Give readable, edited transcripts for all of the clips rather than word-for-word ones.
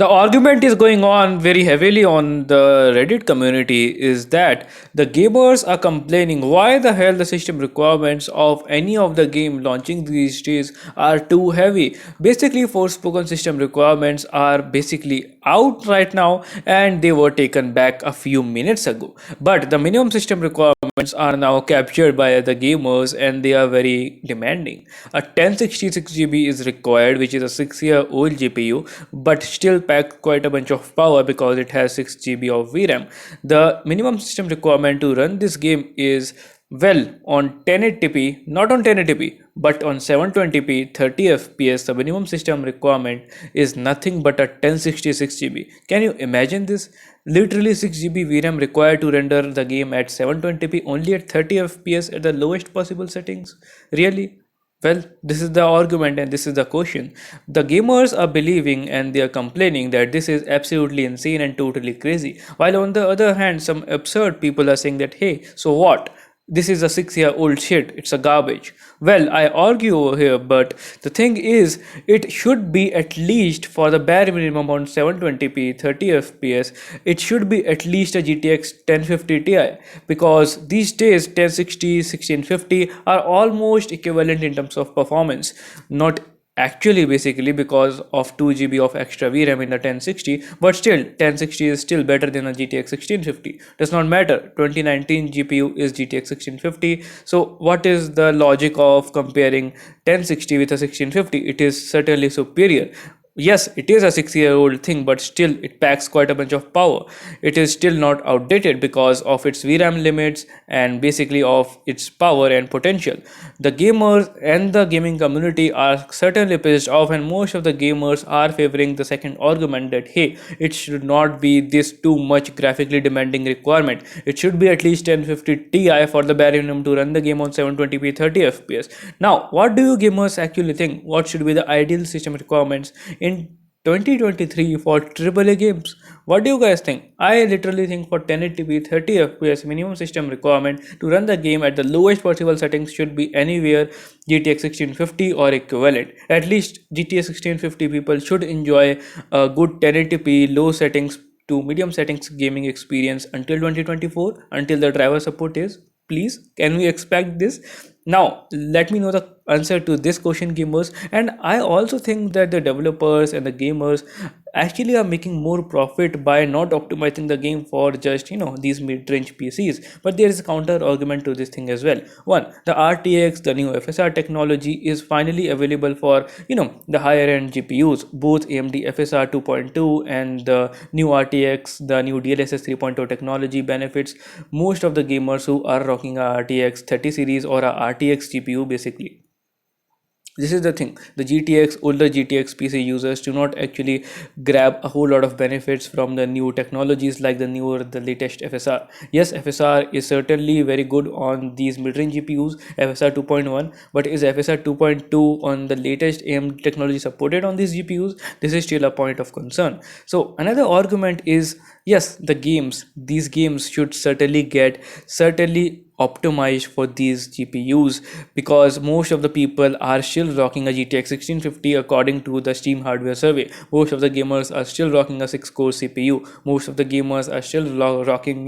The argument is going on very heavily on the Reddit community is that the gamers are complaining why the hell the system requirements of any of the game launching these days are too heavy. Basically, Forspoken system requirements are basically out right now and they were taken back a few minutes ago. But the minimum system requirements are now captured by the gamers and they are very demanding. A 1066 GB is required, which is a 6-year-old GPU, but still packs quite a bunch of power because it has 6 GB of VRAM. The minimum system requirement to run this game is well on 1080p, not on 1080p, but on 720p 30 fps. The minimum system requirement is nothing but a 1066 GB. Can you imagine this? Literally 6 GB VRAM required to render the game at 720p only at 30 fps at the lowest possible settings. Really? Well, this is the argument and this is the question. The gamers are believing and they are complaining that this is absolutely insane and totally crazy. While on the other hand, some absurd people are saying that, hey, so what? This is a 6-year-old shit, it's a garbage. Well, I argue over here, but the thing is, it should be at least for the bare minimum on 720p 30 fps, it should be at least a GTX 1050 Ti, because these days 1060, 1650 are almost equivalent in terms of performance. Not actually basically because of 2 GB of extra VRAM in the 1060, but still 1060 is still better than a GTX 1650. Does not matter, 2019 GPU is GTX 1650. So what is the logic of comparing 1060 with a 1650? It is certainly superior. Yes, it is a 6-year-old thing, but still it packs quite a bunch of power. It is still not outdated because of its VRAM limits and basically of its power and potential. The gamers and the gaming community are certainly pissed off, and most of the gamers are favoring the second argument that hey, it should not be this too much graphically demanding requirement. It should be at least 1050 Ti for the bare minimum to run the game on 720p 30 fps. Now, what do you gamers actually think? What should be the ideal system requirements in 2023 for AAA games? What do you guys think? I literally think for 1080p 30 fps minimum system requirement to run the game at the lowest possible settings should be anywhere GTX 1650 or equivalent. At least GTX 1650 people should enjoy a good 1080p low settings to medium settings gaming experience until 2024, until the driver support is. Please, can we expect this? Now let me know the answer to this question, gamers. And I also think that the developers and the gamers actually are making more profit by not optimizing the game for just these mid-range PCs. But there is a counter argument to this thing as well. One, the RTX, the new FSR technology is finally available for the higher end GPUs. Both AMD FSR 2.2 and the new RTX, the new DLSS 3.0 technology benefits most of the gamers who are rocking a RTX 30 series or a RTX GPU basically. This is the thing, the older GTX PC users do not actually grab a whole lot of benefits from the new technologies like the latest FSR. Yes, FSR is certainly very good on these mid-range GPUs, FSR 2.1, but is FSR 2.2 on the latest AMD technology supported on these GPUs? This is still a point of concern. So another argument is, yes, these games should certainly optimized for these GPUs, because most of the people are still rocking a GTX 1650 according to the Steam hardware survey. Most of the gamers are still rocking a 6-core CPU. Most of the gamers are still rocking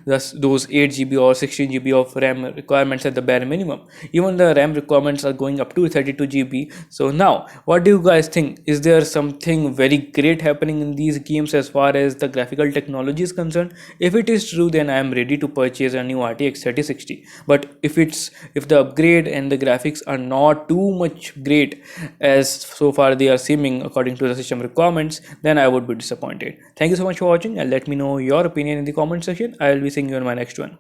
those 8 GB or 16 GB of RAM requirements at the bare minimum. Even the RAM requirements are going up to 32 GB. So now what do you guys think? Is there something very great happening in these games as far as the graphical technology is concerned? If it is true, then I am ready to purchase a new RTX 3060. But if the upgrade and the graphics are not too much great as so far they are seeming according to the system requirements, then I would be disappointed. Thank you so much for watching, and let me know your opinion in the comment section. I will be seeing you in my next one.